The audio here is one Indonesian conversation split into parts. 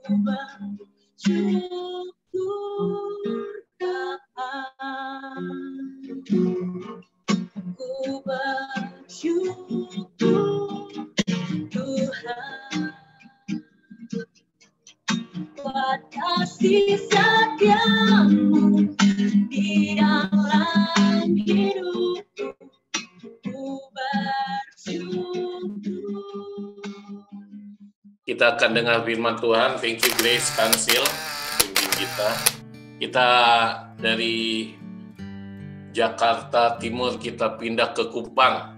Ku bersyukur Tuhan buat kasih setiamu di dalam hidupku. Ku bersyukur. Kita akan dengar firman Tuhan. Thank you Grace Kansil, pemimpin kita. Kita dari Jakarta Timur kita pindah ke Kupang.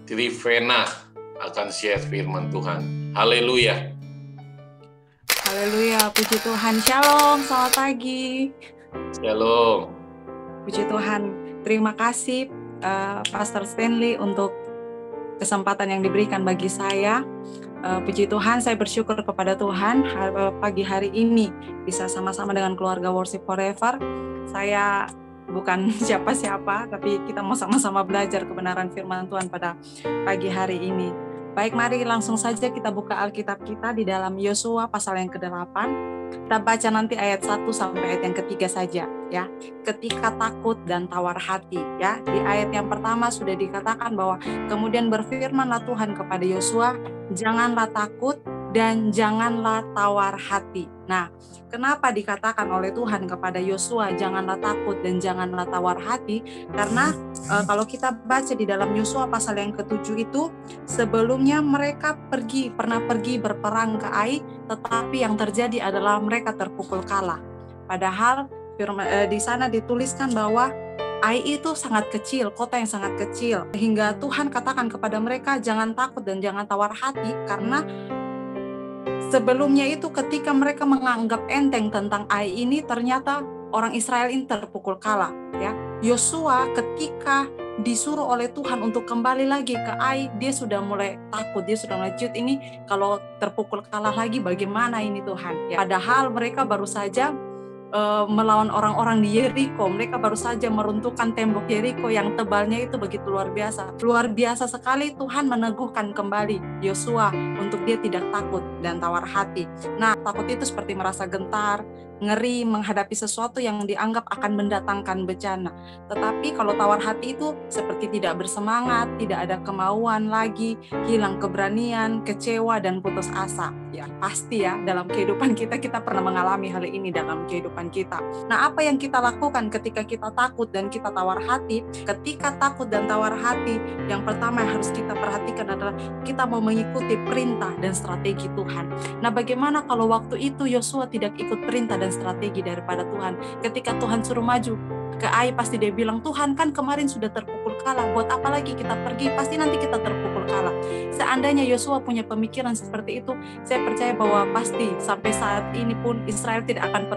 Trivena akan share firman Tuhan. Haleluya. Haleluya, puji Tuhan. Shalom, selamat pagi. Shalom. Puji Tuhan. Terima kasih Pastor Stanley untuk kesempatan yang diberikan bagi saya. Puji Tuhan, saya bersyukur kepada Tuhan pagi hari ini bisa sama-sama dengan keluarga Worship Forever. Saya bukan siapa-siapa, tapi kita mau sama-sama belajar kebenaran firman Tuhan pada pagi hari ini. Baik, mari langsung saja kita buka Alkitab kita di dalam Yosua pasal yang ke-8. Kita baca nanti ayat 1 sampai ayat yang ketiga saja, ya. Ketika takut dan tawar hati, ya. Di ayat yang pertama sudah dikatakan bahwa kemudian berfirmanlah Tuhan kepada Yosua, janganlah takut dan janganlah tawar hati. Nah, kenapa dikatakan oleh Tuhan kepada Yosua janganlah takut dan janganlah tawar hati? Karena kalau kita baca di dalam Yosua pasal yang ke-7 itu, sebelumnya mereka pernah pergi berperang ke Ai, tetapi yang terjadi adalah mereka terpukul kalah. Padahal di sana dituliskan bahwa Ai itu sangat kecil, kota yang sangat kecil, sehingga Tuhan katakan kepada mereka jangan takut dan jangan tawar hati, karena sebelumnya itu ketika mereka menganggap enteng tentang Ai ini, ternyata orang Israel ini terpukul kalah, ya. Yosua ketika disuruh oleh Tuhan untuk kembali lagi ke Ai, dia sudah mulai takut, dia sudah mulai cut, ini kalau terpukul kalah lagi bagaimana ini Tuhan, ya. Padahal mereka baru saja melawan orang-orang di Yeriko, mereka baru saja meruntuhkan tembok Yeriko yang tebalnya itu begitu luar biasa. Luar biasa sekali Tuhan meneguhkan kembali Yosua untuk dia tidak takut dan tawar hati. Nah, takut itu seperti merasa gentar, ngeri menghadapi sesuatu yang dianggap akan mendatangkan bencana. Tetapi kalau tawar hati itu seperti tidak bersemangat, tidak ada kemauan lagi, hilang keberanian, kecewa dan putus asa. Ya, pasti ya dalam kehidupan kita pernah mengalami hal ini dalam kehidupan kita. Nah, apa yang kita lakukan ketika kita takut dan kita tawar hati? Ketika takut dan tawar hati, yang pertama yang harus kita perhatikan adalah kita mau mengikuti perintah dan strategi Tuhan. Nah, bagaimana kalau waktu itu Yosua tidak ikut perintah dan strategi daripada Tuhan? Ketika Tuhan suruh maju ke Ai, pasti dia bilang, Tuhan kan kemarin sudah terpukul kalah, buat apa lagi kita pergi, pasti nanti kita terpukul kalah. Seandainya Yosua punya pemikiran seperti itu, saya percaya bahwa pasti sampai saat ini pun Israel tidak akan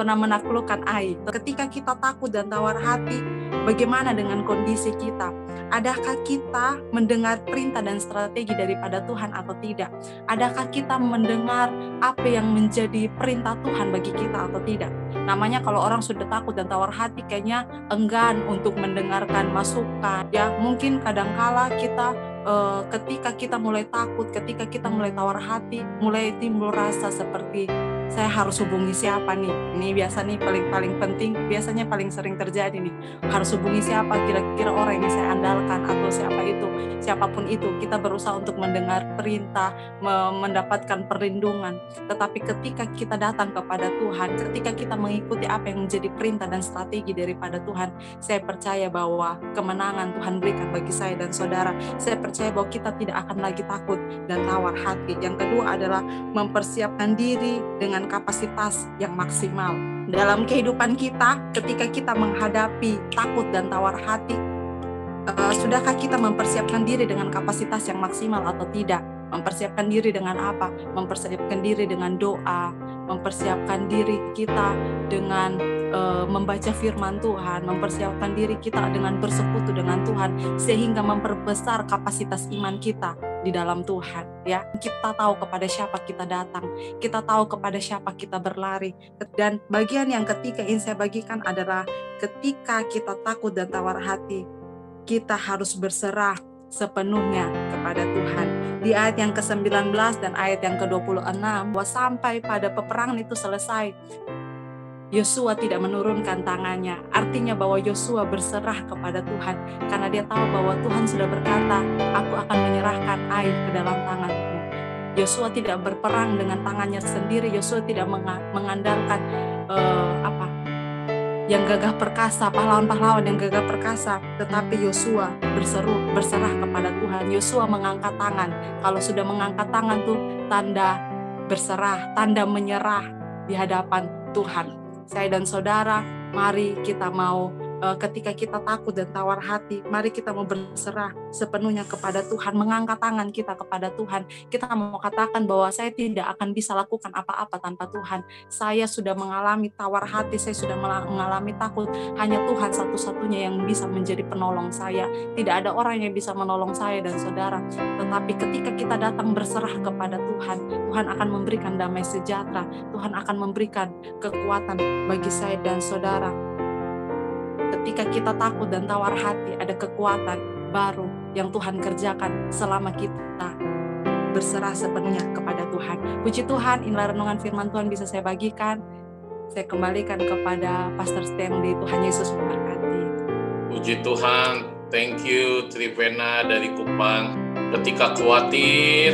pernah menaklukkan Ai. Ketika kita takut dan tawar hati, bagaimana dengan kondisi kita? Adakah kita mendengar perintah dan strategi daripada Tuhan atau tidak? Adakah kita mendengar apa yang menjadi perintah Tuhan bagi kita atau tidak? Namanya kalau orang sudah takut dan tawar hati, kayaknya enggan untuk mendengarkan masukan. Ya, mungkin kadangkala kita ketika kita mulai takut, ketika kita mulai tawar hati, mulai timbul rasa seperti saya harus hubungi siapa nih? Ini biasa nih paling penting, biasanya paling sering terjadi nih. Harus hubungi siapa kira-kira orang yang saya andalkan atau siapapun itu. Kita berusaha untuk mendengar perintah, mendapatkan perlindungan. Tetapi ketika kita datang kepada Tuhan, ketika kita mengikuti apa yang menjadi perintah dan strategi daripada Tuhan, saya percaya bahwa kemenangan Tuhan berikan bagi saya dan saudara. Saya percaya bahwa kita tidak akan lagi takut dan tawar hati. Yang kedua adalah mempersiapkan diri dengan kapasitas yang maksimal. Dalam kehidupan kita, ketika kita menghadapi takut dan tawar hati, sudahkah kita mempersiapkan diri dengan kapasitas yang maksimal atau tidak? Mempersiapkan diri dengan apa? Mempersiapkan diri dengan doa, mempersiapkan diri kita dengan membaca firman Tuhan, mempersiapkan diri kita dengan bersekutu dengan Tuhan, sehingga memperbesar kapasitas iman kita di dalam Tuhan, ya. Kita tahu kepada siapa kita datang, kita tahu kepada siapa kita berlari. Dan bagian yang ketiga yang saya bagikan adalah ketika kita takut dan tawar hati, kita harus berserah sepenuhnya kepada Tuhan. Di ayat yang ke-19 dan ayat yang ke-26, bahwa sampai pada peperangan itu selesai, Yosua tidak menurunkan tangannya. Artinya bahwa Yosua berserah kepada Tuhan, karena dia tahu bahwa Tuhan sudah berkata, aku akan menyerahkan Ai ke dalam tanganmu. Yosua tidak berperang dengan tangannya sendiri. Yosua tidak mengandalkan yang gagah perkasa, pahlawan-pahlawan yang gagah perkasa, tetapi Yosua berserah kepada Tuhan. Yosua mengangkat tangan. Kalau sudah mengangkat tangan tuh tanda berserah, tanda menyerah di hadapan Tuhan. Saya dan saudara, mari kita mau ketika kita takut dan tawar hati, mari kita mau berserah sepenuhnya kepada Tuhan, mengangkat tangan kita kepada Tuhan. Kita mau katakan bahwa saya tidak akan bisa lakukan apa-apa tanpa Tuhan. Saya sudah mengalami tawar hati, saya sudah mengalami takut. Hanya Tuhan satu-satunya yang bisa menjadi penolong saya. Tidak ada orang yang bisa menolong saya dan saudara. Tetapi ketika kita datang berserah kepada Tuhan, Tuhan akan memberikan damai sejahtera. Tuhan akan memberikan kekuatan bagi saya dan saudara. Ketika kita takut dan tawar hati, ada kekuatan baru yang Tuhan kerjakan selama kita berserah sepenuhnya kepada Tuhan. Puji Tuhan, inilah renungan firman Tuhan bisa saya bagikan. Saya kembalikan kepada Pastor Stanley. Tuhan Yesus memberkati. Puji Tuhan, thank you Trivena dari Kupang. Ketika khawatir,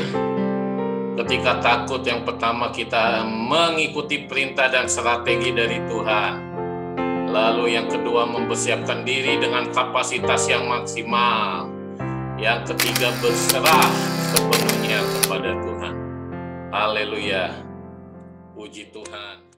ketika takut, yang pertama kita mengikuti perintah dan strategi dari Tuhan. Lalu yang kedua, mempersiapkan diri dengan kapasitas yang maksimal. Yang ketiga, berserah sepenuhnya kepada Tuhan. Haleluya. Puji Tuhan.